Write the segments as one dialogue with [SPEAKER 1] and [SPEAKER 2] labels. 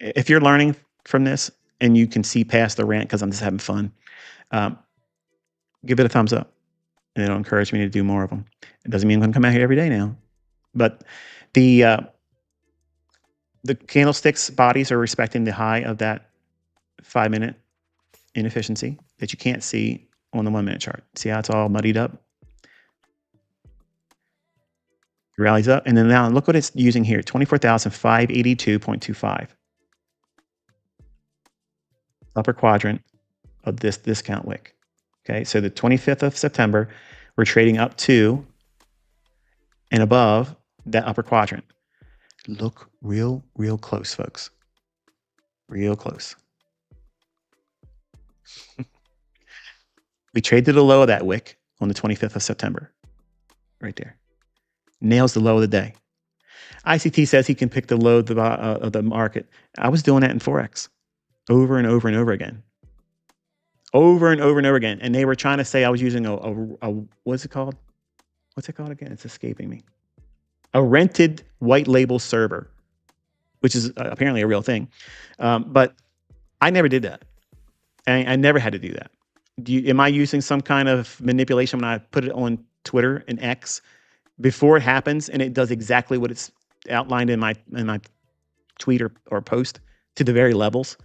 [SPEAKER 1] if you're learning from this and you can see past the rant because I'm just having fun, um, give it a thumbs up, and it'll encourage me to do more of them. It doesn't mean I'm going to come out here every day now, but the uh, the candlesticks bodies are respecting the high of that 5-minute inefficiency that you can't see on the 1-minute chart. See how it's all muddied up? It rallies up, and then now look what it's using here: 24,582.25. Upper quadrant of this discount wick. Okay, so the 25th of September, we're trading up to and above that upper quadrant. Look real close, folks. Real close. We trade to the low of that wick on the 25th of September. Right there. Nails the low of the day. ICT says he can pick the low of the market. I was doing that in forex over and over and over again. Over and over and over again. And they were trying to say I was using a what's it called? What's it called again? It's escaping me. A rented white label server, which is apparently a real thing. But I never did that. I never had to do that. Am I using some kind of manipulation when I put it on Twitter and X before it happens and it does exactly what it's outlined in my tweet or post to the very levels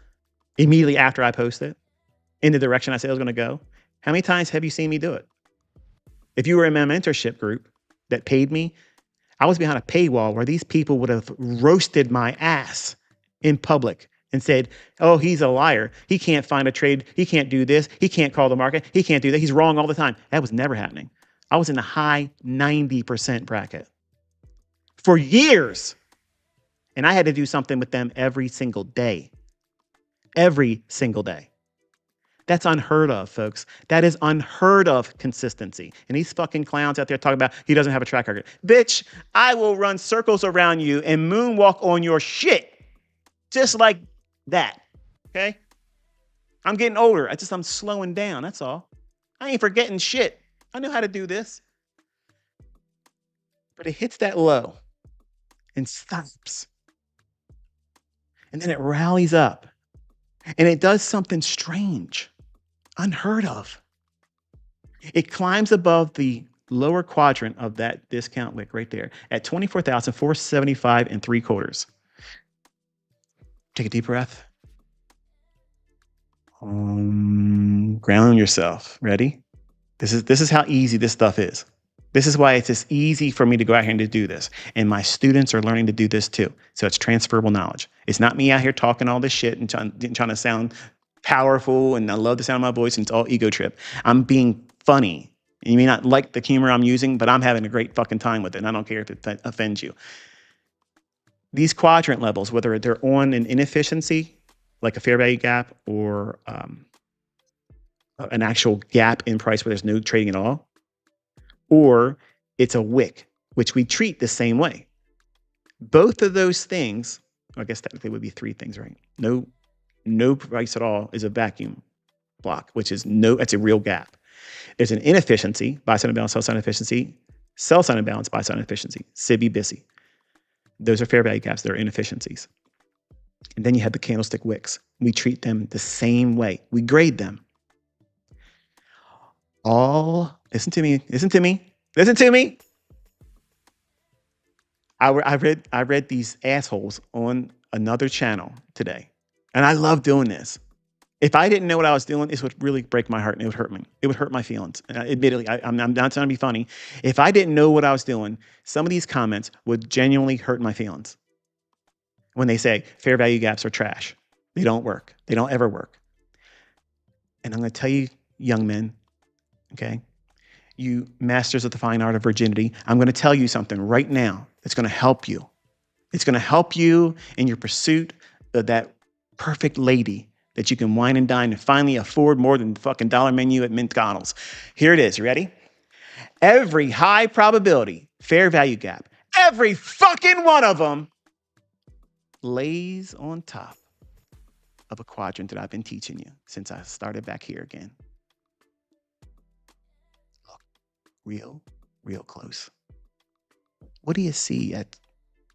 [SPEAKER 1] immediately after I post it in the direction I said I was going to go? How many times have you seen me do it? If you were in my mentorship group that paid me, I was behind a paywall where these people would have roasted my ass in public and said, oh, he's a liar. He can't find a trade. He can't do this. He can't call the market. He can't do that. He's wrong all the time. That was never happening. I was in the high 90% bracket for years. And I had to do something with them every single day. Every single day. That's unheard of, folks. That is unheard of consistency. And these fucking clowns out there talking about he doesn't have a track record. Bitch, I will run circles around you and moonwalk on your shit. Just like that. Okay? I'm getting older. I'm slowing down. That's all. I ain't forgetting shit. I know how to do this. But it hits that low and stops. And then it rallies up. And it does something strange, unheard of. It climbs above the lower quadrant of that discount wick right there at 24,475.75. Take a deep breath. Ground yourself. Ready? This is how easy this stuff is. This is why it's just easy for me to go out here and to do this. And my students are learning to do this too. So it's transferable knowledge. It's not me out here talking all this shit and trying to sound powerful and I love the sound of my voice and it's all ego trip. I'm being funny. And you may not like the humor I'm using, but I'm having a great fucking time with it. And I don't care if it offends you. These quadrant levels, whether they're on an inefficiency, like a fair value gap or an actual gap in price where there's no trading at all, or it's a wick, which we treat the same way. Both of those things, I guess technically would be three things, right? No price at all is a vacuum block, which is that's a real gap. There's an inefficiency, buy side imbalance, sell side inefficiency, sell side imbalance, buy side inefficiency, SIBI, BISI. Those are fair value gaps. They're inefficiencies. And then you have the candlestick wicks. We treat them the same way. We grade them. Listen to me. I read these assholes on another channel today, and I love doing this. If I didn't know what I was doing, this would really break my heart and it would hurt me. It would hurt my feelings. And admittedly, I'm not trying to be funny. If I didn't know what I was doing, some of these comments would genuinely hurt my feelings. When they say fair value gaps are trash, they don't work. They don't ever work. And I'm going to tell you, young men, okay, you masters of the fine art of virginity, I'm going to tell you something right now that's going to help you. It's going to help you in your pursuit of that perfect lady that you can wine and dine and finally afford more than the fucking dollar menu at McDonald's. Here it is. You ready? Every high probability fair value gap, every fucking one of them lays on top of a quadrant that I've been teaching you since I started back here again. Look, real close. What do you see at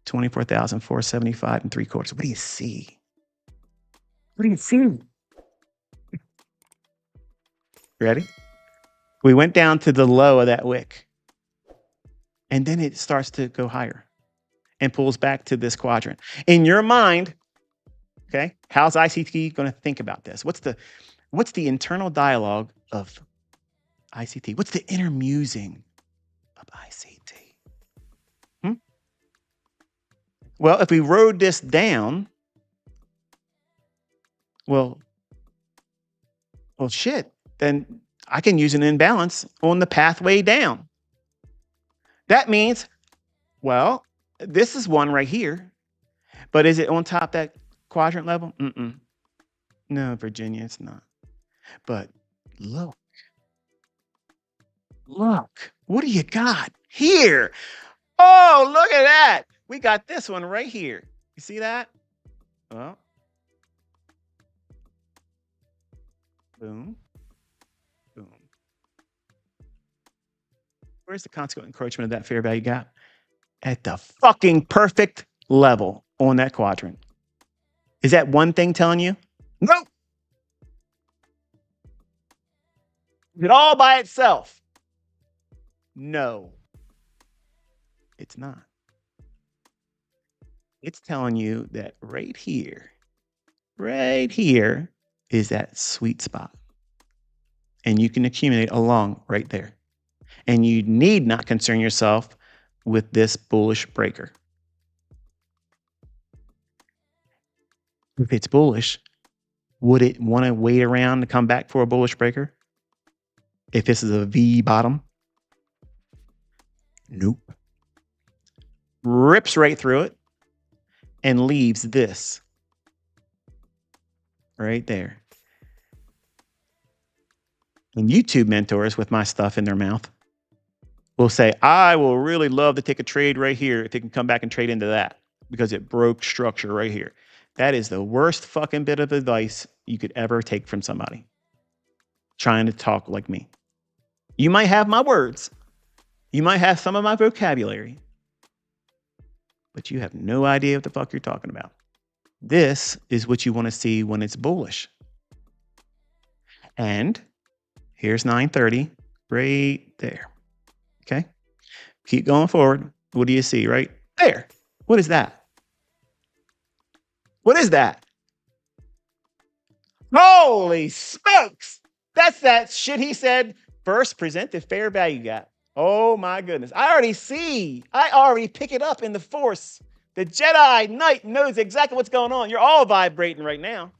[SPEAKER 1] 24,475.75? What do you see? What do you see? Ready? We went down to the low of that wick. And then it starts to go higher and pulls back to this quadrant. In your mind, okay, how's ICT going to think about this? What's the internal dialogue of ICT? What's the inner musing of ICT? Well, if we rode this down, well, shit, then I can use an imbalance on the pathway down. That means, well, this is one right here, but is it on top that quadrant level? No, Virginia, it's not. But look, what do you got here? Oh, look at that. We got this one right here. You see that? Well, boom, boom. Where's the consequent encroachment of that fair value gap? At the fucking perfect level on that quadrant. Is that one thing telling you? Nope. Is it all by itself? No, it's not. It's telling you that right here is that sweet spot. And you can accumulate along right there. And you need not concern yourself with this bullish breaker. If it's bullish, would it want to wait around to come back for a bullish breaker? If this is a V bottom? Nope. Rips right through it and leaves this right there. And YouTube mentors with my stuff in their mouth will say, I will really love to take a trade right here if they can come back and trade into that because it broke structure right here. That is the worst fucking bit of advice you could ever take from somebody trying to talk like me. You might have my words. You might have some of my vocabulary, but you have no idea what the fuck you're talking about. This is what you want to see when it's bullish. And here's 930 right there. Okay. Keep going forward. What do you see right there? What is that? What is that? Holy smokes. That's that shit he said. First present the fair value gap. Oh my goodness. I already pick it up in the force. The Jedi Knight knows exactly what's going on. You're all vibrating right now.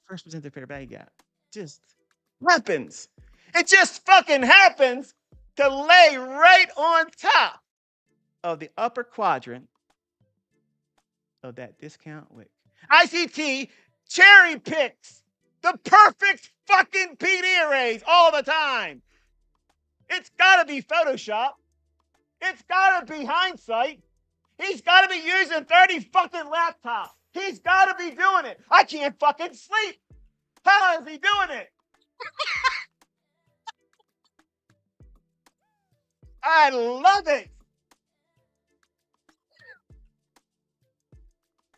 [SPEAKER 1] First present the fair value gap. Just happens. It just fucking happens to lay right on top of the upper quadrant of that discount wick. ICT cherry picks the perfect fucking PD arrays all the time. It's got to be Photoshop. It's got to be hindsight. He's got to be using 30 fucking laptops. He's got to be doing it. I can't fucking sleep. How is he doing it? I love it.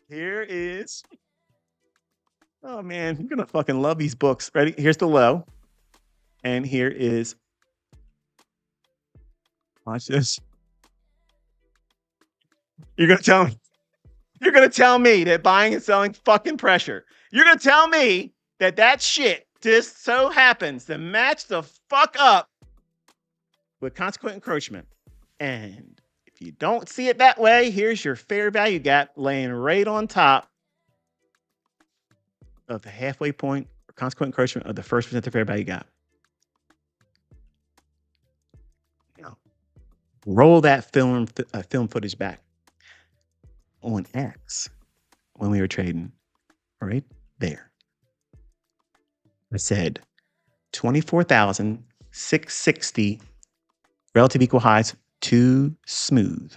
[SPEAKER 1] Here is, oh man, you're gonna fucking love these books. Ready? Here's the low. And here is, watch this. You're gonna tell me that buying and selling fucking pressure. You're gonna tell me that shit just so happens to match the fuck up with consequent encroachment. And if you don't see it that way, here's your fair value gap laying right on top of the halfway point or consequent encroachment of the first percent of fair value gap. Now, roll that film footage back on X when we were trading right there. I said 24,660 relative equal highs too smooth,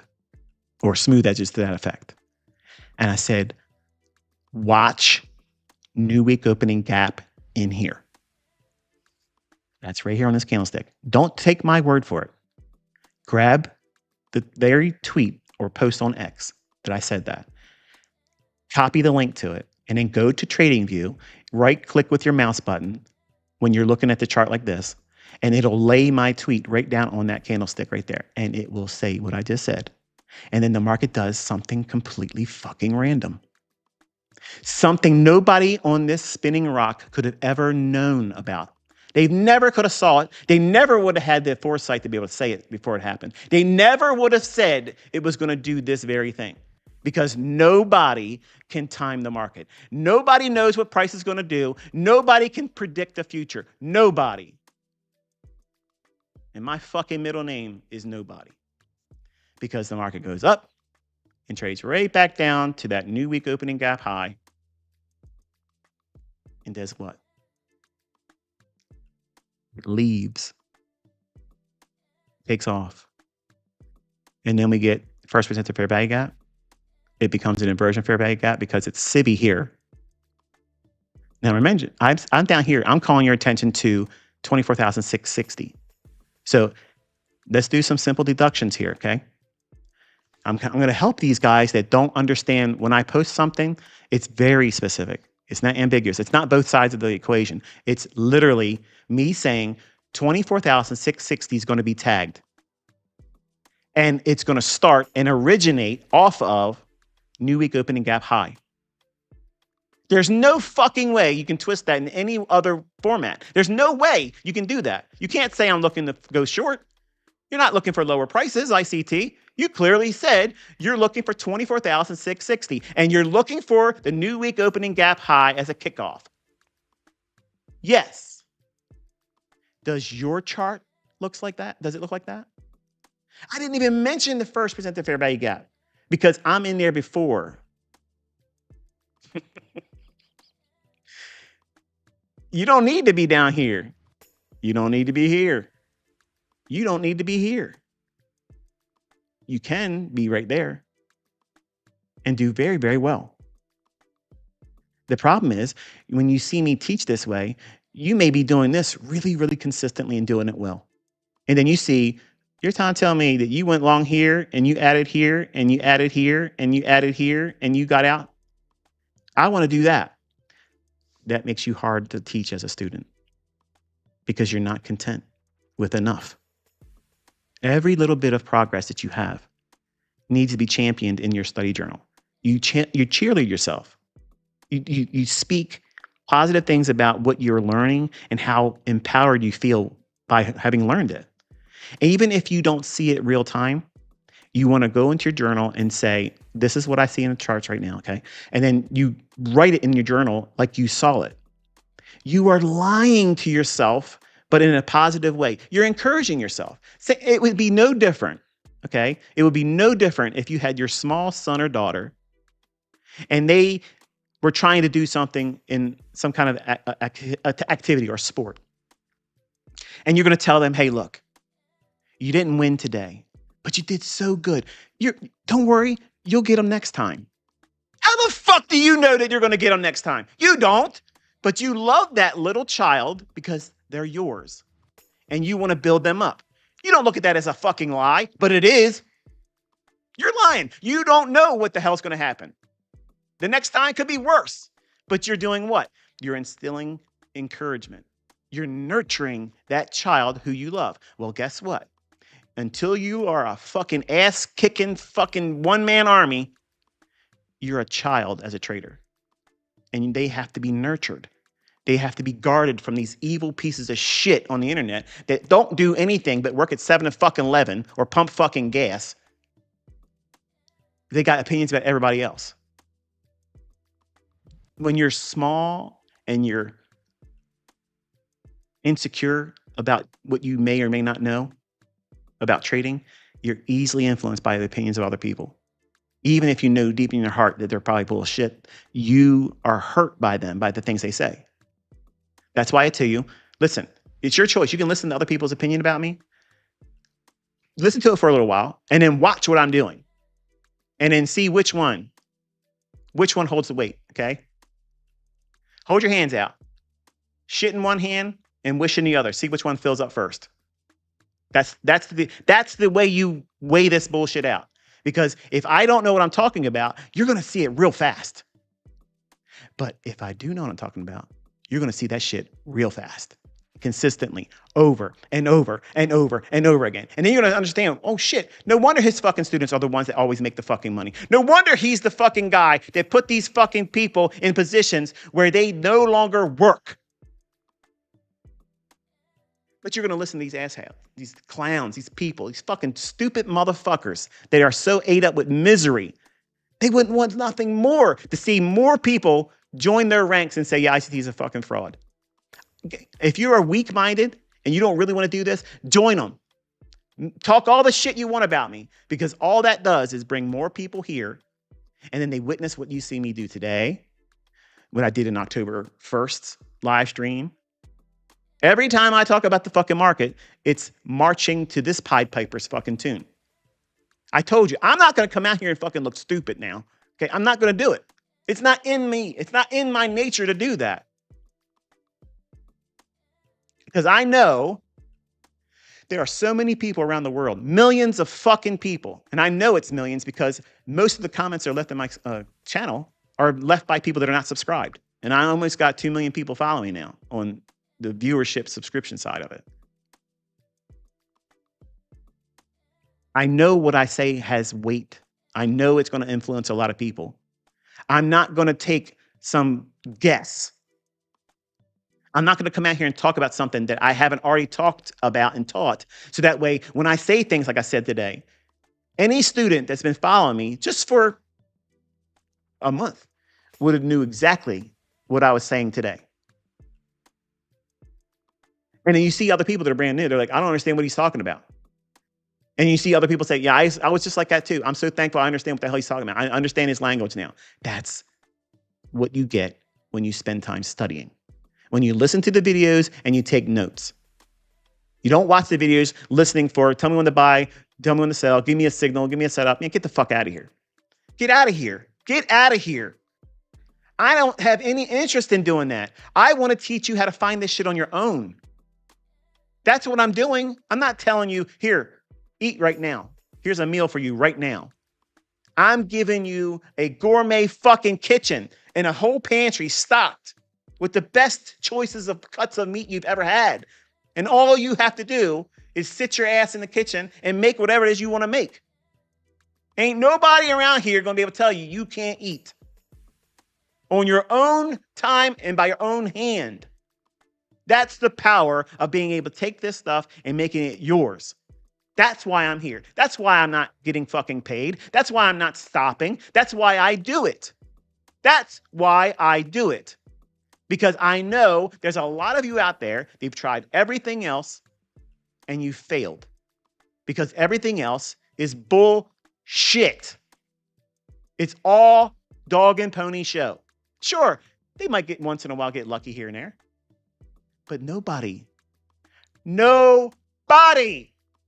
[SPEAKER 1] or smooth edges to that effect. And I said, watch new week opening gap in here. That's right here on this candlestick. Don't take my word for it. Grab the very tweet or post on X that I said that. Copy the link to it and then go to TradingView, right click with your mouse button when you're looking at the chart like this, and it'll lay my tweet right down on that candlestick right there. And it will say what I just said. And then the market does something completely fucking random. Something nobody on this spinning rock could have ever known about. They never could have saw it. They never would have had the foresight to be able to say it before it happened. They never would have said it was going to do this very thing, because nobody can time the market. Nobody knows what price is going to do. Nobody can predict the future. Nobody. And my fucking middle name is nobody, because the market goes up and trades right back down to that new week opening gap high. And does what? It leaves, takes off. And then we get first presented fair value gap. It becomes an inversion fair value gap because it's SIBI here. Now remember, I'm down here. I'm calling your attention to 24,660. So let's do some simple deductions here, okay? I'm going to help these guys that don't understand. When I post something, it's very specific. It's not ambiguous. It's not both sides of the equation. It's literally me saying 24,660 is going to be tagged. And it's going to start and originate off of new week opening gap high. There's no fucking way you can twist that in any other format. There's no way you can do that. You can't say I'm looking to go short. You're not looking for lower prices, ICT. You clearly said you're looking for 24,660, and you're looking for the new week opening gap high as a kickoff. Yes. Does your chart looks like that? Does it look like that? I didn't even mention the first presented fair value gap because I'm in there before. You don't need to be down here. You don't need to be here. You don't need to be here. You can be right there and do very, very well. The problem is when you see me teach this way, you may be doing this really, really consistently and doing it well. And then you see, you're trying to tell me that you went long here and you added here and you added here and you added here and you got out. I want to do that. That makes you hard to teach as a student because you're not content with enough. Every little bit of progress that you have needs to be championed in your study journal. You cheerlead yourself. You speak positive things about what you're learning and how empowered you feel by having learned it. And even if you don't see it real time, you want to go into your journal and say, this is what I see in the charts right now, okay? And then you write it in your journal like you saw it. You are lying to yourself, but in a positive way. You're encouraging yourself. Say, it would be no different, okay? It would be no different if you had your small son or daughter and they were trying to do something in some kind of activity or sport. And you're going to tell them, hey, look, you didn't win today, but you did so good. Don't worry, you'll get them next time. How the fuck do you know that you're going to get them next time? You don't, but you love that little child because they're yours and you want to build them up. You don't look at that as a fucking lie, but it is. You're lying. You don't know what the hell's going to happen. The next time could be worse, but you're doing what? You're instilling encouragement. You're nurturing that child who you love. Well, guess what? Until you are a fucking ass-kicking fucking one-man army, you're a child as a trader. And they have to be nurtured. They have to be guarded from these evil pieces of shit on the internet that don't do anything but work at 7-11 or pump fucking gas. They got opinions about everybody else. When you're small and you're insecure about what you may or may not know about trading, you're easily influenced by the opinions of other people. Even if you know deep in your heart that they're probably bullshit, you are hurt by them, by the things they say. That's why I tell you, listen, it's your choice. You can listen to other people's opinion about me. Listen to it for a little while and then watch what I'm doing. And then see which one holds the weight, okay? Hold your hands out. Shit in one hand and wish in the other. See which one fills up first. That's the way you weigh this bullshit out. Because if I don't know what I'm talking about, you're going to see it real fast. But if I do know what I'm talking about, you're going to see that shit real fast, consistently, over and over and over and over again. And then you're going to understand, oh shit, no wonder his fucking students are the ones that always make the fucking money. No wonder he's the fucking guy that put these fucking people in positions where they no longer work. But you're going to listen to these assholes, these clowns, these people, these fucking stupid motherfuckers that are so ate up with misery. They wouldn't want nothing more to see more people join their ranks and say, yeah, ICT is a fucking fraud. If you are weak-minded and you don't really want to do this, join them. Talk all the shit you want about me, because all that does is bring more people here, and then they witness what you see me do today, what I did in October 1st live stream. Every time I talk about the fucking market, it's marching to this Pied Piper's fucking tune. I told you, I'm not going to come out here and fucking look stupid now. Okay, I'm not going to do it. It's not in me. It's not in my nature to do that. Because I know there are so many people around the world, millions of fucking people. And I know it's millions because most of the comments that are left in my channel are left by people that are not subscribed. And I almost got 2 million people following now on the viewership subscription side of it. I know what I say has weight. I know it's going to influence a lot of people. I'm not going to take some guess. I'm not going to come out here and talk about something that I haven't already talked about and taught. So that way, when I say things like I said today, any student that's been following me just for a month would have knew exactly what I was saying today. And then you see other people that are brand new. They're like, I don't understand what he's talking about. And you see other people say, yeah, I was just like that too. I'm so thankful I understand what the hell he's talking about. I understand his language now. That's what you get when you spend time studying. When you listen to the videos and you take notes. You don't watch the videos listening for, tell me when to buy, tell me when to sell, give me a signal, give me a setup. Man, get the fuck out of here. Get out of here. Get out of here. I don't have any interest in doing that. I want to teach you how to find this shit on your own. That's what I'm doing. I'm not telling you, here, eat right now. Here's a meal for you right now. I'm giving you a gourmet fucking kitchen and a whole pantry stocked with the best choices of cuts of meat you've ever had. And all you have to do is sit your ass in the kitchen and make whatever it is you want to make. Ain't nobody around here going to be able to tell you you can't eat on your own time and by your own hand. That's the power of being able to take this stuff and making it yours. That's why I'm here. That's why I'm not getting fucking paid. That's why I'm not stopping. That's why I do it. That's why I do it. Because I know there's a lot of you out there, they've tried everything else and you failed. Because everything else is bullshit. It's all dog and pony show. Sure, they might get once in a while get lucky here and there. But nobody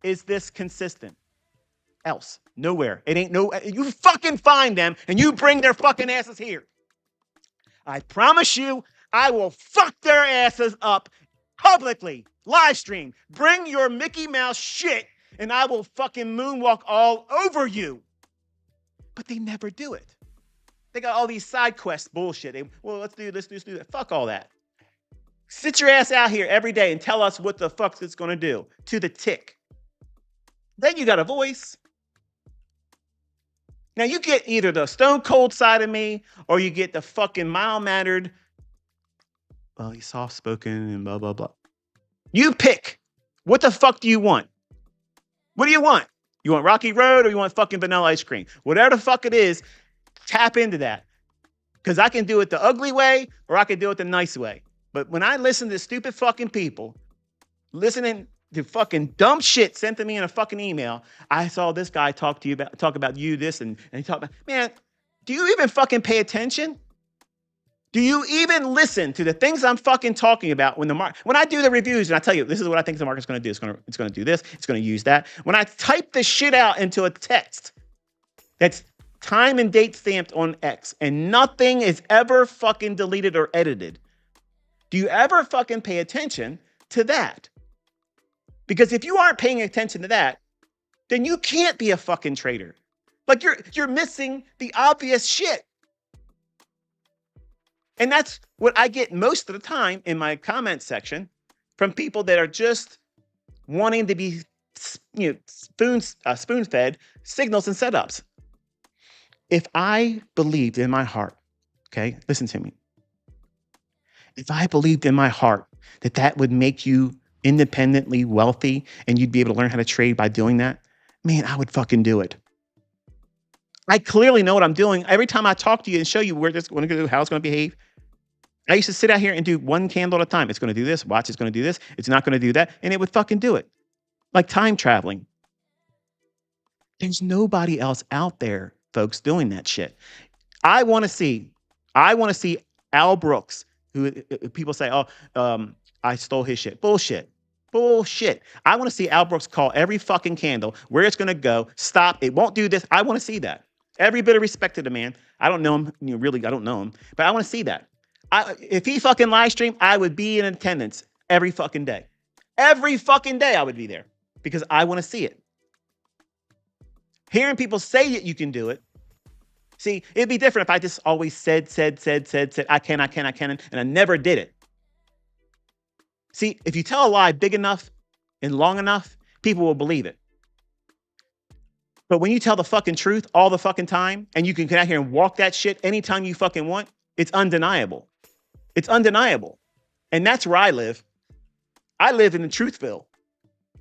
[SPEAKER 1] is this consistent else. Nowhere. It ain't no, you fucking find them and you bring their fucking asses here. I promise you, I will fuck their asses up publicly, live stream. Bring your Mickey Mouse shit and I will fucking moonwalk all over you. But they never do it. They got all these side quest bullshit. Well, let's do this, let's do that. Fuck all that. Sit your ass out here every day and tell us what the fuck it's going to do to the tick. Then you got a voice. Now you get either the stone cold side of me or you get the fucking mild-mannered, well, he's soft-spoken and blah, blah, blah. You pick. What the fuck do you want? What do you want? You want Rocky Road or you want fucking vanilla ice cream? Whatever the fuck it is, tap into that. Because I can do it the ugly way or I can do it the nice way. But when I listen to stupid fucking people listening to fucking dumb shit sent to me in a fucking email, I saw this guy talk about you this and he talked about, man, do you even fucking pay attention? Do you even listen to the things I'm fucking talking about when I do the reviews and I tell you, this is what I think the market's going to do. It's going to do this. It's going to use that. When I type this shit out into a text that's time and date stamped on X and nothing is ever fucking deleted or edited, do you ever fucking pay attention to that? Because if you aren't paying attention to that, then you can't be a fucking trader. Like you're missing the obvious shit. And that's what I get most of the time in my comment section from people that are just wanting to be, spoon-fed signals and setups. If I believed in my heart, okay, listen to me. If I believed in my heart that that would make you independently wealthy and you'd be able to learn how to trade by doing that, man, I would fucking do it. I clearly know what I'm doing. Every time I talk to you and show you where this is going to do, how it's going to behave, I used to sit out here and do one candle at a time. It's going to do this. Watch, it's going to do this. It's not going to do that. And it would fucking do it. Like time traveling. There's nobody else out there, folks, doing that shit. I want to see Al Brooks, who people say, I stole his shit. Bullshit. I want to see Al Brooks call every fucking candle, where it's going to go, stop, it won't do this. I want to see that. Every bit of respect to the man. I don't know him. Really, I don't know him. But I want to see that. If he fucking live stream, I would be in attendance every fucking day. Every fucking day I would be there because I want to see it. Hearing people say that you can do it. See, it'd be different if I just always said, I can, and I never did it. See, if you tell a lie big enough and long enough, people will believe it. But when you tell the fucking truth all the fucking time and you can get out here and walk that shit anytime you fucking want, it's undeniable. It's undeniable. And that's where I live. I live in the Truthville.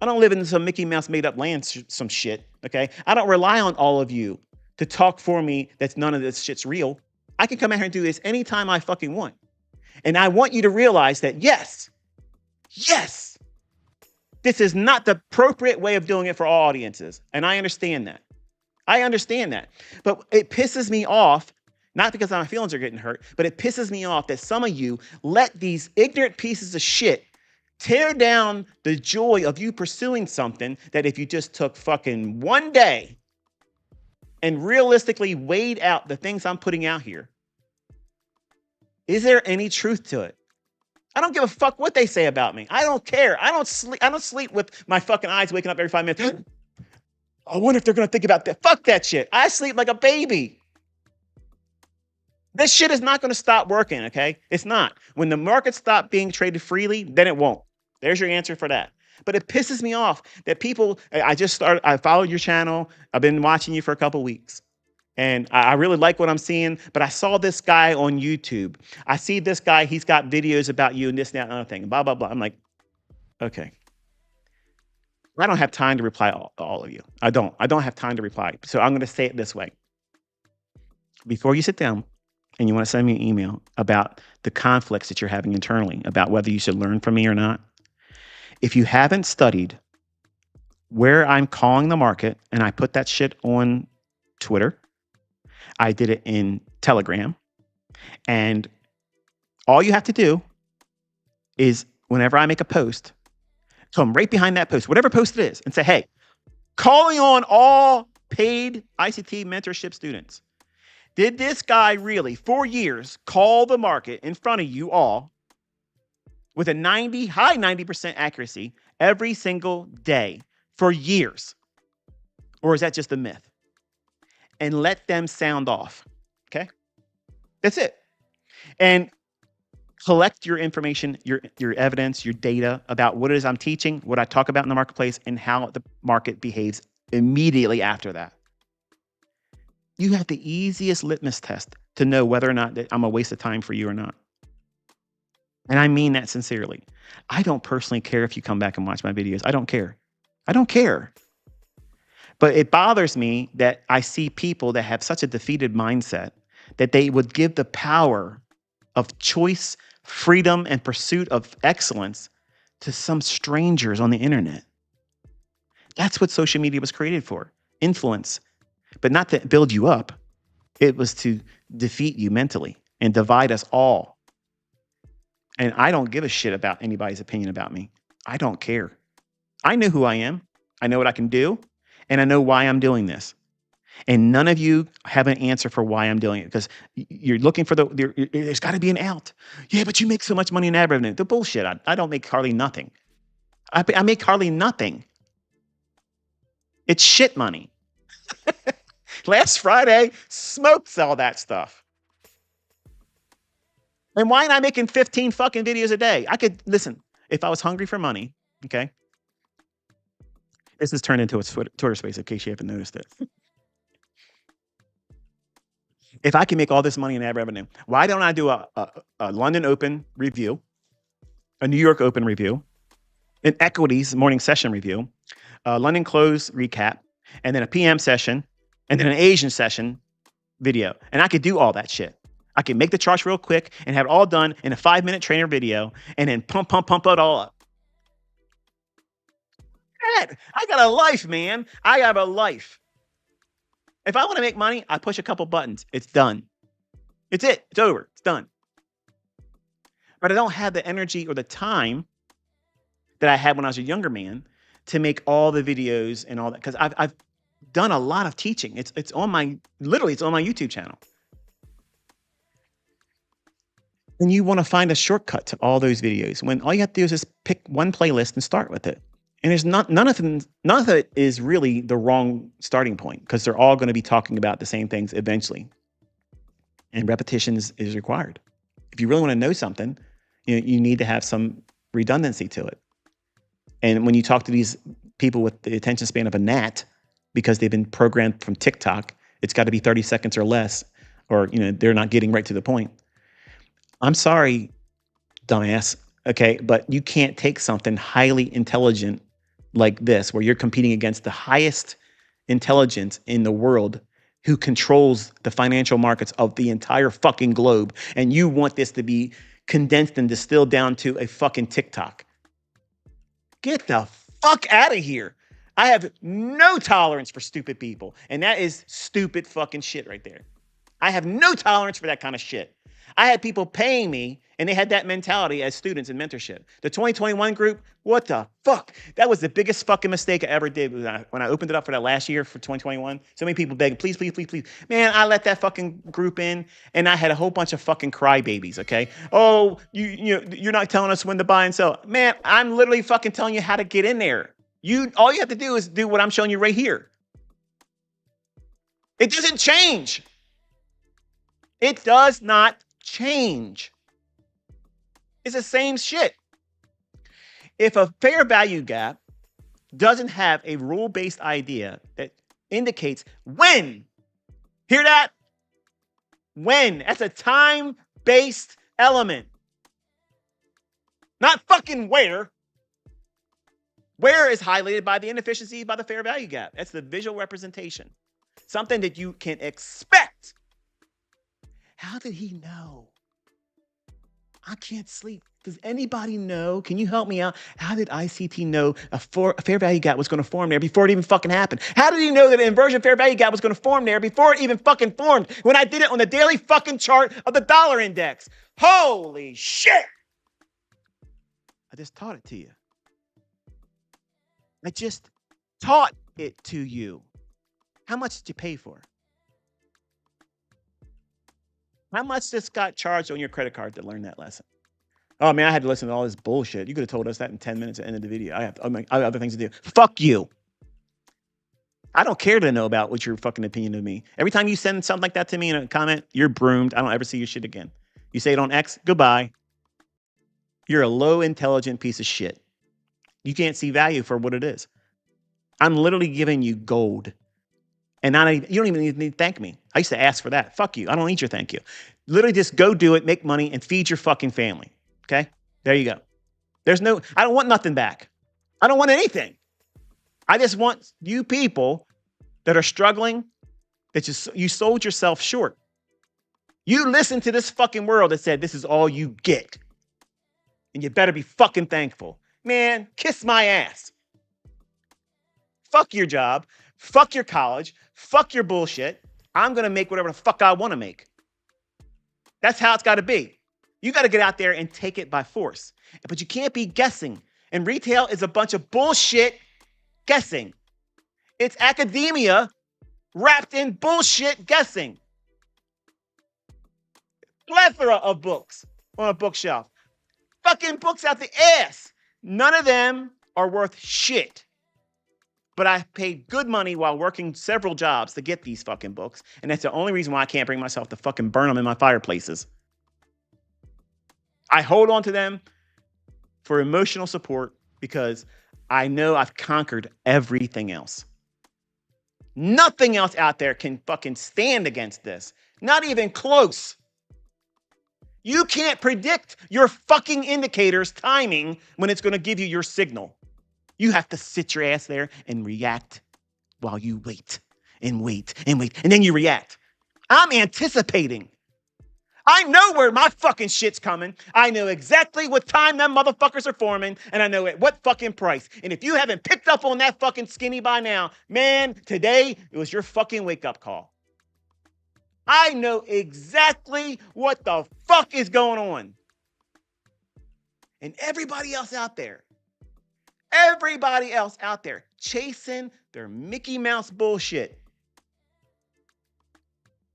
[SPEAKER 1] I don't live in some Mickey Mouse made up land, some shit, okay? I don't rely on all of you to talk for me that's none of this shit's real. I can come out here and do this anytime I fucking want. And I want you to realize that, yes, this is not the appropriate way of doing it for all audiences. And I understand that. But it pisses me off, not because my feelings are getting hurt, but it pisses me off that some of you let these ignorant pieces of shit tear down the joy of you pursuing something that if you just took fucking one day and realistically weighed out the things I'm putting out here, is there any truth to it? I don't give a fuck what they say about me. I don't care. I don't sleep with my fucking eyes waking up every 5 minutes. I wonder if they're going to think about that. Fuck that shit. I sleep like a baby. This shit is not going to stop working, okay? It's not. When the market stops being traded freely, then it won't. There's your answer for that. But it pisses me off that people, I followed your channel. I've been watching you for a couple weeks. And I really like what I'm seeing. But I saw this guy on YouTube. I see this guy, he's got videos about you and this, that, and other thing. Blah, blah, blah. I'm like, okay. I don't have time to reply to all of you. I don't have time to reply. So I'm going to say it this way. Before you sit down and you want to send me an email about the conflicts that you're having internally, about whether you should learn from me or not, if you haven't studied where I'm calling the market, and I put that shit on Twitter, I did it in Telegram, and all you have to do is whenever I make a post, come right behind that post, whatever post it is, and say, hey, calling on all paid ICT mentorship students. Did this guy really, for years, call the market in front of you all with a high 90% accuracy every single day for years? Or is that just a myth? And let them sound off, okay? That's it. And collect your information, your evidence, your data about what it is I'm teaching, what I talk about in the marketplace, and how the market behaves immediately after that. You have the easiest litmus test to know whether or not that I'm a waste of time for you or not. And I mean that sincerely. I don't personally care if you come back and watch my videos. I don't care. But it bothers me that I see people that have such a defeated mindset that they would give the power of choice, freedom, and pursuit of excellence to some strangers on the internet. That's what social media was created for. Influence. But not to build you up. It was to defeat you mentally and divide us all. And I don't give a shit about anybody's opinion about me. I don't care. I know who I am. I know what I can do. And I know why I'm doing this. And none of you have an answer for why I'm doing it, because you're looking for there's got to be an out. Yeah, but you make so much money in ad revenue. The bullshit. I don't make hardly nothing. I make hardly nothing. It's shit money. Last Friday, smokes all that stuff. And why am I making 15 fucking videos a day? I could, listen, if I was hungry for money, okay? This has turned into a Twitter space in case you haven't noticed it. If I can make all this money in ad revenue, why don't I do a London Open review, a New York Open review, an equities morning session review, a London close recap, and then a PM session, and then an Asian session video. And I could do all that shit. I can make the charts real quick and have it all done in a 5-minute trainer video and then pump it all up. I got a life, man. I have a life. If I want to make money, I push a couple buttons. It's done. It's it. It's over. It's done. But I don't have the energy or the time that I had when I was a younger man to make all the videos and all that. Because I've done a lot of teaching. It's on my YouTube channel. And you want to find a shortcut to all those videos when all you have to do is just pick one playlist and start with it. And there's none of it is really the wrong starting point because they're all going to be talking about the same things eventually. And repetition is required. If you really want to know something, you need to have some redundancy to it. And when you talk to these people with the attention span of a gnat, because they've been programmed from TikTok, it's got to be 30 seconds or less, or they're not getting right to the point. I'm sorry, dumbass. Okay, but you can't take something highly intelligent like this, where you're competing against the highest intelligence in the world who controls the financial markets of the entire fucking globe, and you want this to be condensed and distilled down to a fucking TikTok. Get the fuck out of here. I have no tolerance for stupid people, and that is stupid fucking shit right there. I have no tolerance for that kind of shit. I had people paying me, and they had that mentality as students in mentorship. The 2021 group, what the fuck? That was the biggest fucking mistake I ever did when I opened it up for that last year for 2021. So many people begging, please, please, please, please. Man, I let that fucking group in, and I had a whole bunch of fucking crybabies, okay? Oh, you're not telling us when to buy and sell. Man, I'm literally fucking telling you how to get in there. All you have to do is do what I'm showing you right here. It doesn't change. It does not change. It's the same shit. If a fair value gap doesn't have a rule-based idea that indicates when, hear that? When. That's a time-based element. Not fucking where. Where is highlighted by the inefficiency by the fair value gap. That's the visual representation. Something that you can expect. How did he know? I can't sleep. Does anybody know? Can you help me out? How did ICT know a fair value gap was going to form there before it even fucking happened? How did he know that an inversion fair value gap was going to form there before it even fucking formed when I did it on the daily fucking chart of the dollar index? Holy shit. I just taught it to you. I just taught it to you. How much did you pay for? How much just got charged on your credit card to learn that lesson? Oh, man, I had to listen to all this bullshit. You could have told us that in 10 minutes at the end of the video. I have other things to do. Fuck you. I don't care to know about what your fucking opinion of me. Every time you send something like that to me in a comment, you're broomed. I don't ever see your shit again. You say it on X, goodbye. You're a low intelligent piece of shit. You can't see value for what it is. I'm literally giving you gold. And you don't even need to thank me. I used to ask for that. Fuck you. I don't need your thank you. Literally just go do it, make money, and feed your fucking family. Okay? There you go. I don't want nothing back. I don't want anything. I just want you people that are struggling, that you sold yourself short. You listened to this fucking world that said this is all you get. And you better be fucking thankful. Man, kiss my ass. Fuck your job. Fuck your college. Fuck your bullshit. I'm going to make whatever the fuck I want to make. That's how it's got to be. You got to get out there and take it by force. But you can't be guessing. And retail is a bunch of bullshit guessing. It's academia wrapped in bullshit guessing. Plethora of books on a bookshelf. Fucking books out the ass. None of them are worth shit. But I paid good money while working several jobs to get these fucking books. And that's the only reason why I can't bring myself to fucking burn them in my fireplaces. I hold on to them for emotional support because I know I've conquered everything else. Nothing else out there can fucking stand against this. Not even close. You can't predict your fucking indicator's timing when it's going to give you your signal. You have to sit your ass there and react while you wait and wait and wait. And then you react. I'm anticipating. I know where my fucking shit's coming. I know exactly what time them motherfuckers are forming, and I know at what fucking price. And if you haven't picked up on that fucking skinny by now, man, today it was your fucking wake-up call. I know exactly what the fuck is going on. And everybody else out there chasing their Mickey Mouse bullshit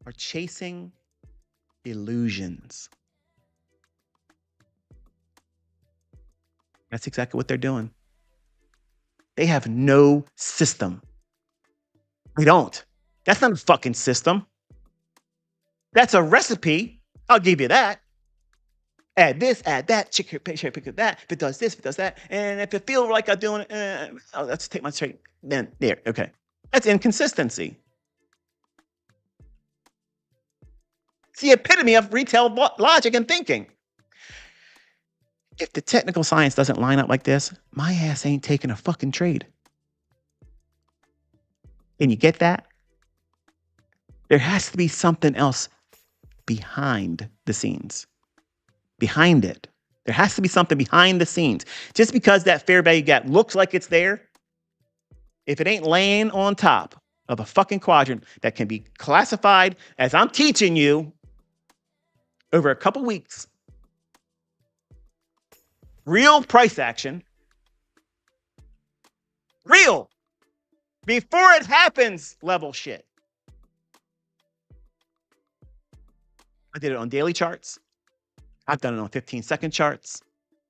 [SPEAKER 1] are chasing illusions. That's exactly what they're doing. They have no system. They don't. That's not a fucking system. That's a recipe. I'll give you that. Add this, add that, check here, pick that. If it does this, if it does that. And if it feels like I'm doing it, let's take my trade. Then there, okay. That's inconsistency. It's the epitome of retail logic and thinking. If the technical science doesn't line up like this, my ass ain't taking a fucking trade. And you get that? There has to be something else behind the scenes. Behind it. There has to be something behind the scenes. Just because that fair value gap looks like it's there, if it ain't laying on top of a fucking quadrant that can be classified as I'm teaching you over a couple weeks, real price action, real, before it happens level shit. I did it on daily charts. I've done it on 15-second charts.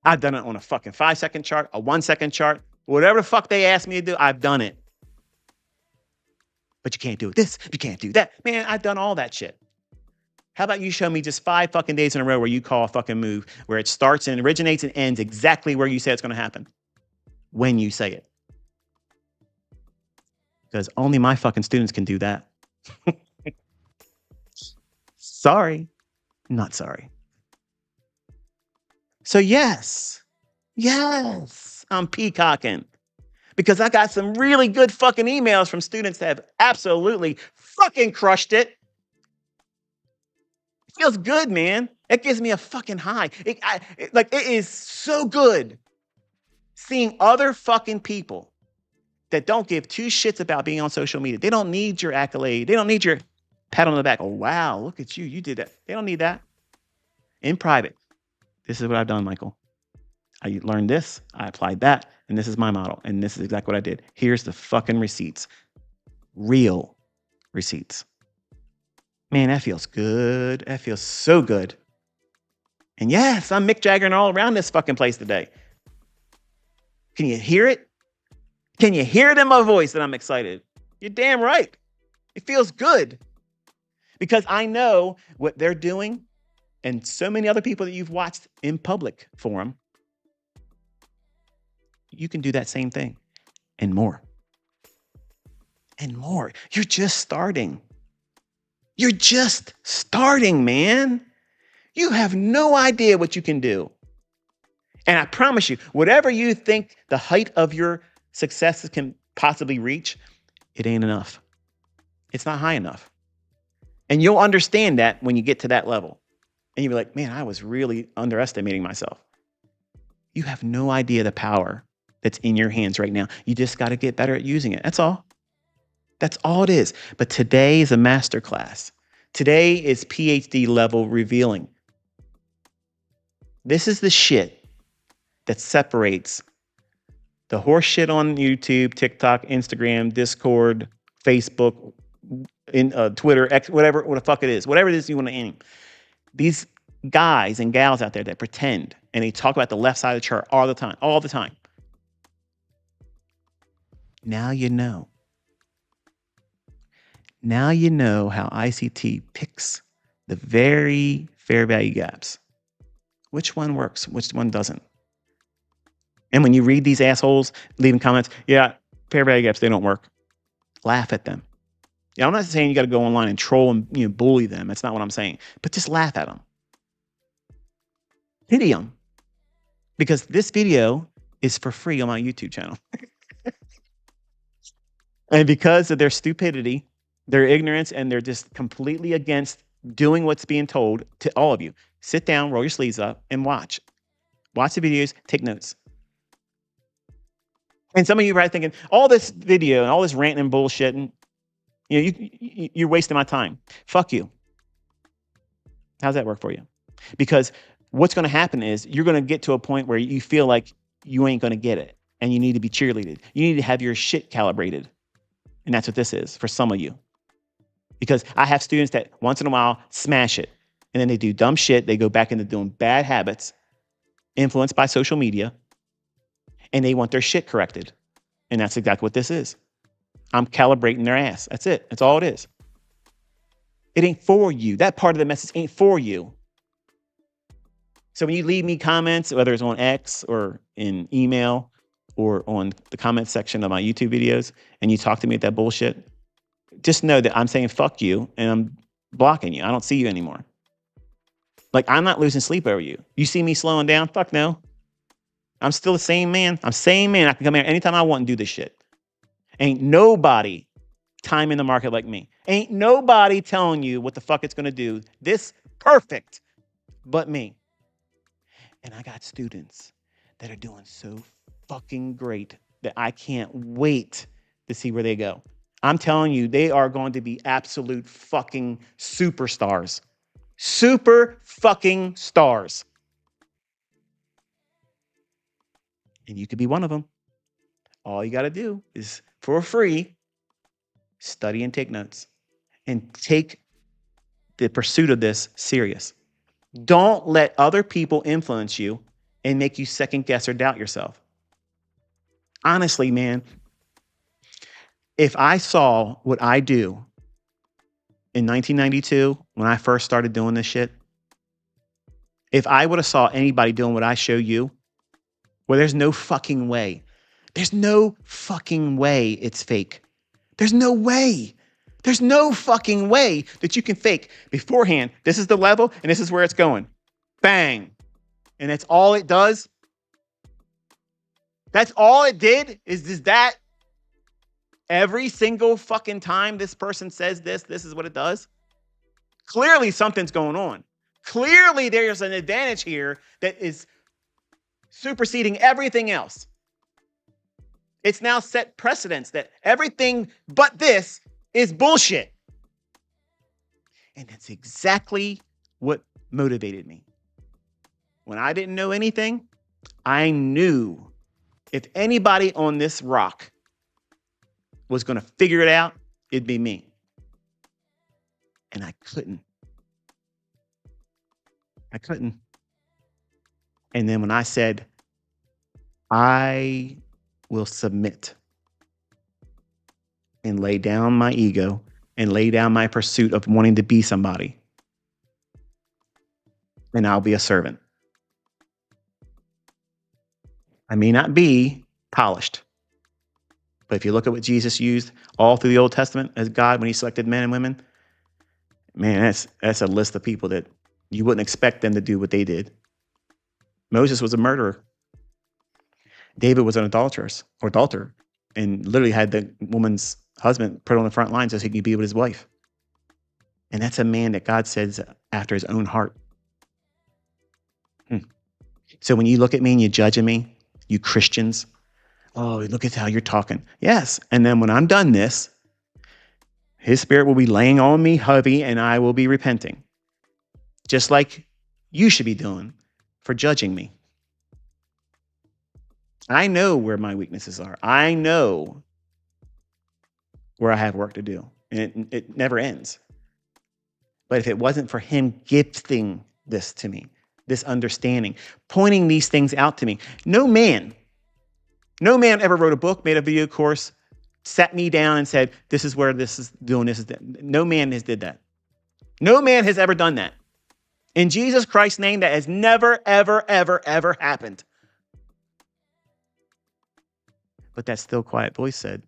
[SPEAKER 1] I've done it on a fucking 5-second chart, a 1-second chart. Whatever the fuck they asked me to do, I've done it. But you can't do this. You can't do that. Man, I've done all that shit. How about you show me just 5 fucking days in a row where you call a fucking move, where it starts and originates and ends exactly where you say it's going to happen when you say it. Because only my fucking students can do that. Sorry. Not sorry. So yes, I'm peacocking because I got some really good fucking emails from students that have absolutely fucking crushed it. It feels good, man. It gives me a fucking high. It is so good seeing other fucking people that don't give 2 shits about being on social media. They don't need your accolade. They don't need your pat on the back. Oh, wow, look at you. You did that. They don't need that. In private, this is what I've done, Michael. I learned this, I applied that, and this is my model, and this is exactly what I did. Here's the fucking receipts. Real receipts. Man, that feels good. That feels so good. And yes, I'm Mick Jagger all around this fucking place today. Can you hear it? Can you hear it in my voice that I'm excited? You're damn right. It feels good. Because I know what they're doing, and so many other people that you've watched in public forum, you can do that same thing and more. And more. You're just starting. You're just starting, man. You have no idea what you can do. And I promise you, whatever you think the height of your successes can possibly reach, it ain't enough. It's not high enough. And you'll understand that when you get to that level. And you'll be like, man, I was really underestimating myself. You have no idea the power that's in your hands right now. You just got to get better at using it. That's all. That's all it is. But today is a masterclass. Today is PhD level revealing. This is the shit that separates the horse shit on YouTube, TikTok, Instagram, Discord, Facebook, Twitter, X, whatever what the fuck it is. Whatever it is you want to aim. These guys and gals out there that pretend and they talk about the left side of the chart all the time. Now you know. Now you know how ICT picks the very fair value gaps. Which one works? Which one doesn't? And when you read these assholes leaving comments, yeah, fair value gaps, they don't work. Laugh at them. Yeah, I'm not saying you got to go online and troll and bully them. That's not what I'm saying. But just laugh at them. Pity them. Because this video is for free on my YouTube channel. And because of their stupidity, their ignorance, and they're just completely against doing what's being told to all of you, sit down, roll your sleeves up, and watch. Watch the videos, take notes. And some of you are probably thinking, all this video and all this ranting and bullshit, and you're wasting my time. Fuck you. How's that work for you? Because what's going to happen is you're going to get to a point where you feel like you ain't going to get it, and you need to be cheerleaded. You need to have your shit calibrated. And that's what this is for some of you. Because I have students that once in a while smash it, and then they do dumb shit. They go back into doing bad habits, influenced by social media, and they want their shit corrected. And that's exactly what this is. I'm calibrating their ass. That's it. That's all it is. It ain't for you. That part of the message ain't for you. So when you leave me comments, whether it's on X or in email or on the comment section of my YouTube videos, and you talk to me with that bullshit, just know that I'm saying fuck you and I'm blocking you. I don't see you anymore. Like, I'm not losing sleep over you. You see me slowing down? Fuck no. I'm still the same man. I'm same man. I can come here anytime I want and do this shit. Ain't nobody timing the market like me. Ain't nobody telling you what the fuck it's going to do this perfect but me. And I got students that are doing so fucking great that I can't wait to see where they go. I'm telling you, they are going to be absolute fucking superstars. Super fucking stars. And you could be one of them. All you got to do is, for free, study and take notes. And take the pursuit of this serious. Don't let other people influence you and make you second guess or doubt yourself. Honestly, man, if I saw what I do in 1992, when I first started doing this shit, if I would have saw anybody doing what I show you, well, there's no fucking way. There's no fucking way it's fake. There's no way. There's no fucking way that you can fake beforehand. This is the level and this is where it's going. Bang. And that's all it does. That's all it did is that every single fucking time this person says this is what it does. Clearly something's going on. Clearly there's an advantage here that is superseding everything else. It's now set precedence that everything but this is bullshit. And that's exactly what motivated me. When I didn't know anything, I knew if anybody on this rock was going to figure it out, it'd be me. And I couldn't. And then when I said, I will submit and lay down my ego and lay down my pursuit of wanting to be somebody, and I'll be a servant. I may not be polished, but if you look at what Jesus used all through the Old Testament as God when he selected men and women, man, that's a list of people that you wouldn't expect them to do what they did. Moses was a murderer. David was an adulterer, and literally had the woman's husband put on the front line so he could be with his wife. And that's a man that God says after his own heart. So when you look at me and you're judging me, you Christians, oh, look at how you're talking. Yes. And then when I'm done this, his spirit will be laying on me heavy and I will be repenting. Just like you should be doing for judging me. I know where my weaknesses are. I know where I have work to do. And it never ends. But if it wasn't for him gifting this to me, this understanding, pointing these things out to me, no man ever wrote a book, made a video course, sat me down and said, this is where this is doing this. No man has did that. No man has ever done that. In Jesus Christ's name, that has never, ever, ever, ever happened. But that still quiet voice said,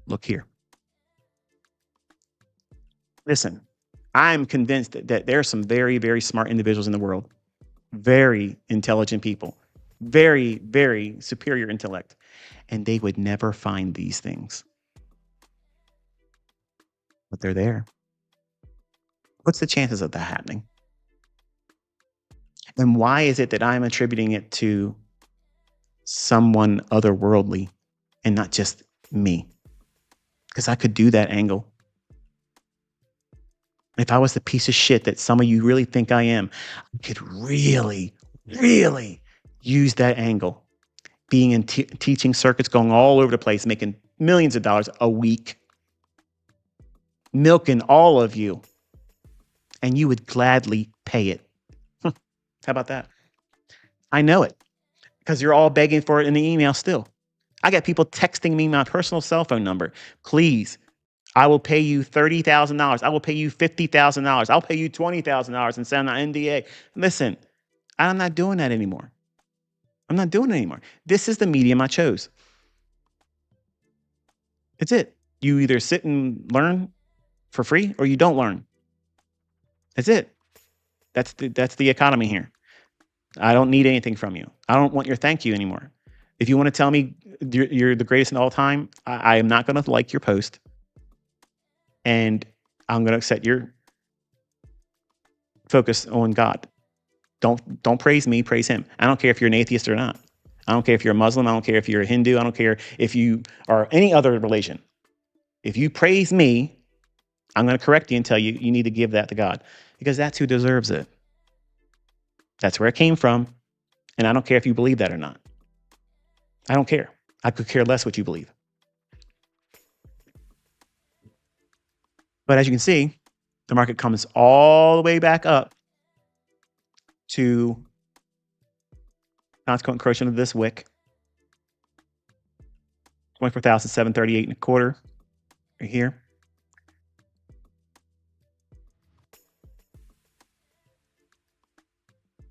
[SPEAKER 1] look here. Listen, I'm convinced that there are some very, very smart individuals in the world, very intelligent people, very, very superior intellect, and they would never find these things. But they're there. What's the chances of that happening? And why is it that I'm attributing it to someone otherworldly and not just me? Because I could do that angle. If I was the piece of shit that some of you really think I am, I could really, really use that angle. Being in teaching circuits, going all over the place, making millions of dollars a week, milking all of you, and you would gladly pay it. How about that? I know it because you're all begging for it in the email still. I got people texting me my personal cell phone number. Please, I will pay you $30,000. I will pay you $50,000. I'll pay you $20,000 and send an NDA. Listen, I'm not doing that anymore. I'm not doing it anymore. This is the medium I chose. It's it. You either sit and learn for free or you don't learn. That's it. That's the economy here. I don't need anything from you. I don't want your thank you anymore. If you want to tell me you're the greatest in all time, I am not going to like your post. And I'm going to set your focus on God. Don't praise me, praise him. I don't care if you're an atheist or not. I don't care if you're a Muslim. I don't care if you're a Hindu. I don't care if you are any other religion. If you praise me, I'm going to correct you and tell you need to give that to God because that's who deserves it. That's where it came from. And I don't care if you believe that or not. I don't care. I could care less what you believe. But as you can see, the market comes all the way back up to consequent encroachment of this wick, 24,738 and a quarter right here.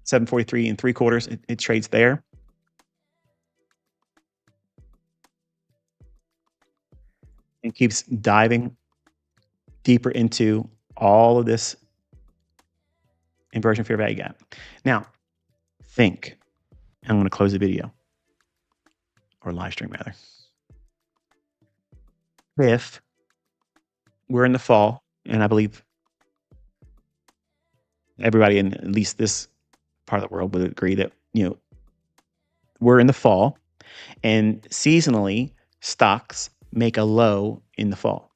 [SPEAKER 1] $743 and 3/4. It trades there. And keeps diving deeper into all of this inversion fair value gap. Now, think. I'm going to close the video or live stream rather. If we're in the fall, and I believe everybody in at least this part of the world would agree that, we're in the fall and seasonally stocks make a low in the fall.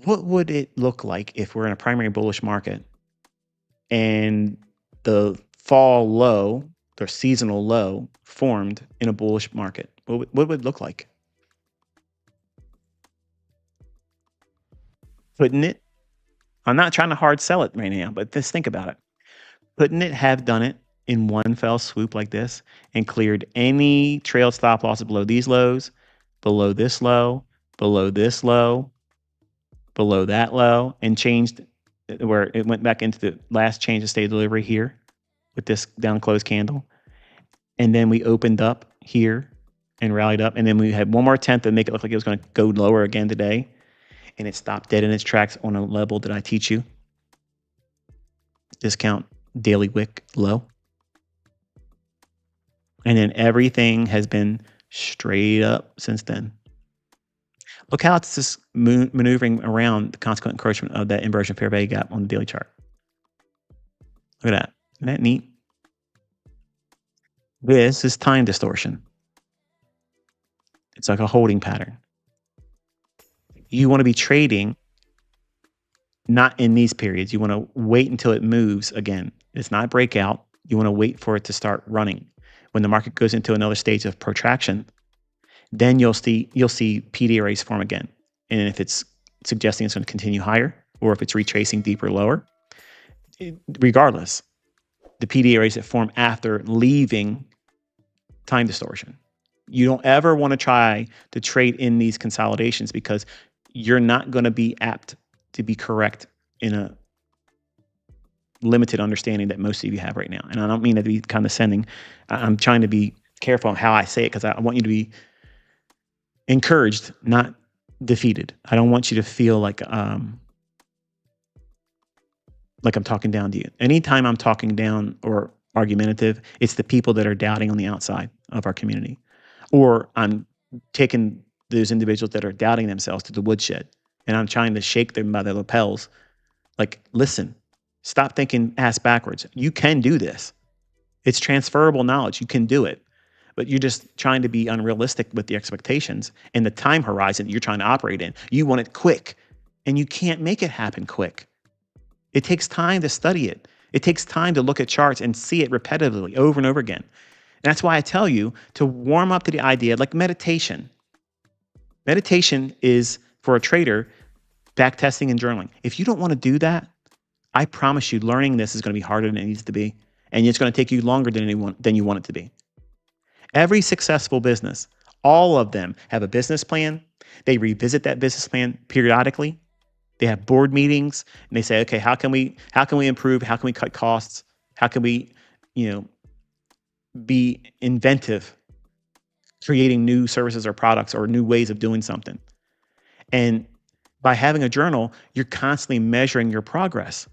[SPEAKER 1] What would it look like if we're in a primary bullish market and the fall low, the seasonal low, formed in a bullish market? What would it look like? Couldn't it? I'm not trying to hard sell it right now, but just think about it. Couldn't it have done it in one fell swoop like this and cleared any trailed stop losses below these lows, below this low, below this low, below that low, and changed where it went back into the last change of state delivery here with this down close candle. And then we opened up here and rallied up. And then we had one more attempt to make it look like it was going to go lower again today. And it stopped dead in its tracks on a level that I teach you. Discount daily wick low. And then everything has been straight up since then. Look how it's just maneuvering around the consequent encroachment of that inversion fair value gap on the daily chart. Look at that. Isn't that neat? This is time distortion. It's like a holding pattern. You want to be trading not in these periods. You want to wait until it moves again. It's not breakout. You want to wait for it to start running. When the market goes into another stage of protraction, then you'll see PD arrays form again. And if it's suggesting it's going to continue higher, or if it's retracing deeper lower, regardless, the PD arrays that form after leaving time distortion You don't ever want to try to trade in these consolidations because you're not going to be apt to be correct in a limited understanding that most of you have right now. And I don't mean to be condescending. I'm trying to be careful on how I say it because I want you to be encouraged, not defeated. I don't want you to feel like I'm talking down to you. Anytime I'm talking down or argumentative, it's the people that are doubting on the outside of our community. Or I'm taking those individuals that are doubting themselves to the woodshed and I'm trying to shake them by their lapels. Like, listen, stop thinking ass backwards. You can do this. It's transferable knowledge. You can do it. But you're just trying to be unrealistic with the expectations and the time horizon you're trying to operate in. You want it quick, and you can't make it happen quick. It takes time to study it. It takes time to look at charts and see it repetitively over and over again. And that's why I tell you to warm up to the idea, like meditation. Meditation is, for a trader, back testing and journaling. If you don't want to do that, I promise you learning this is going to be harder than it needs to be. And it's going to take you longer than you want it to be. Every successful business, all of them have a business plan. They revisit that business plan periodically. They have board meetings and they say, okay, how can we improve? How can we cut costs? How can we, be inventive, creating new services or products or new ways of doing something? And by having a journal, you're constantly measuring your progress.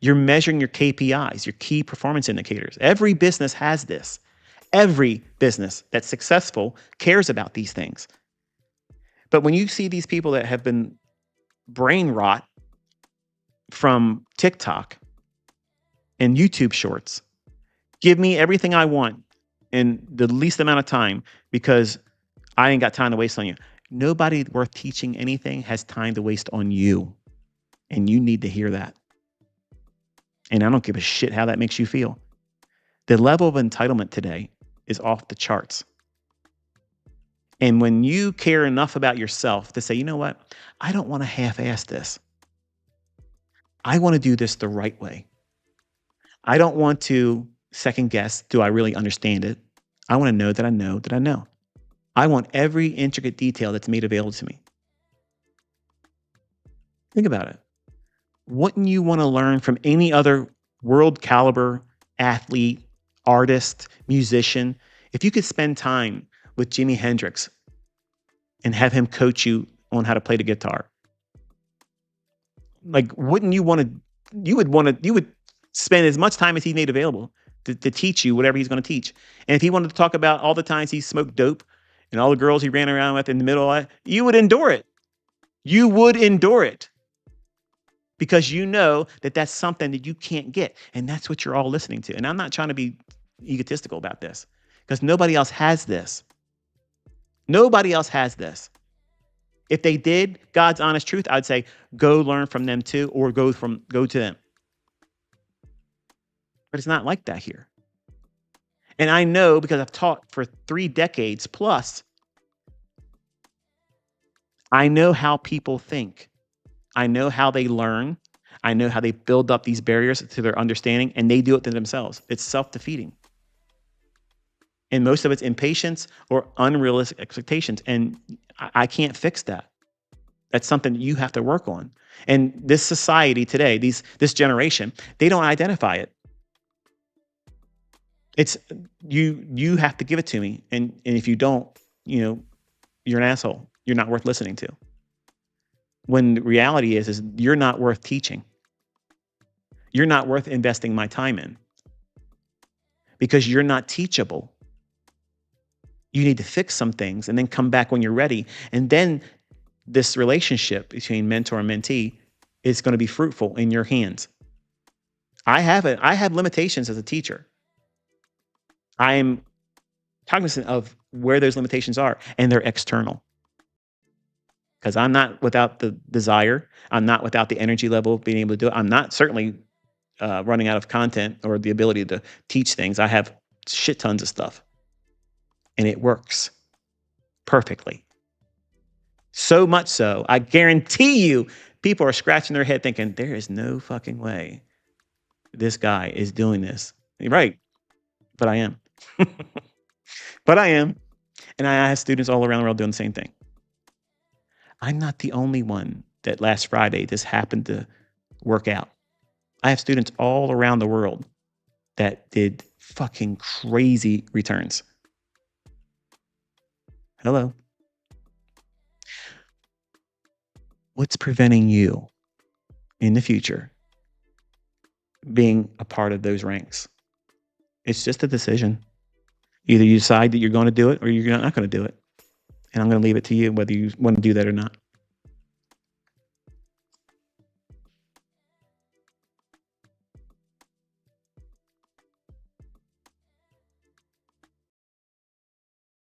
[SPEAKER 1] You're measuring your KPIs, your key performance indicators. Every business has this. Every business that's successful cares about these things. But when you see these people that have been brain rot from TikTok and YouTube shorts, give me everything I want in the least amount of time because I ain't got time to waste on you. Nobody worth teaching anything has time to waste on you. And you need to hear that. And I don't give a shit how that makes you feel. The level of entitlement today is off the charts. And when you care enough about yourself to say, you know what? I don't want to half-ass this. I want to do this the right way. I don't want to second guess, do I really understand it? I want to know that I know that I know. I want every intricate detail that's made available to me. Think about it. Wouldn't you want to learn from any other world caliber athlete, artist, musician? If you could spend time with Jimi Hendrix and have him coach you on how to play the guitar, like, wouldn't you want to, you would spend as much time as he made available to teach you whatever he's going to teach. And if he wanted to talk about all the times he smoked dope and all the girls he ran around with in the middle of it, you would endure it. You would endure it because you know that that's something that you can't get. And that's what you're all listening to. And I'm not trying to be egotistical about this because nobody else has this. Nobody else has this. If they did, God's honest truth, I'd say, go learn from them too, or go to them. But it's not like that here. And I know because I've taught for 3 decades plus, I know how people think. I know how they learn. I know how they build up these barriers to their understanding, and they do it to themselves. It's self-defeating. And most of it's impatience or unrealistic expectations. And I can't fix that. That's something you have to work on. And this society today, this generation, they don't identify it. It's you have to give it to me. And if you don't, you're an asshole. You're not worth listening to. When the reality is you're not worth teaching. You're not worth investing my time in. Because you're not teachable. You need to fix some things and then come back when you're ready. And then this relationship between mentor and mentee is going to be fruitful in your hands. I have limitations as a teacher. I am cognizant of where those limitations are, and they're external. Because I'm not without the desire. I'm not without the energy level of being able to do it. I'm not certainly running out of content or the ability to teach things. I have shit tons of stuff. And it works perfectly. So much so, I guarantee you, people are scratching their head thinking, there is no fucking way this guy is doing this. You're right. But I am. But I am. And I have students all around the world doing the same thing. I'm not the only one that last Friday this happened to work out. I have students all around the world that did fucking crazy returns. Hello. What's preventing you in the future being a part of those ranks? It's just a decision. Either you decide that you're going to do it or you're not going to do it. And I'm going to leave it to you whether you want to do that or not.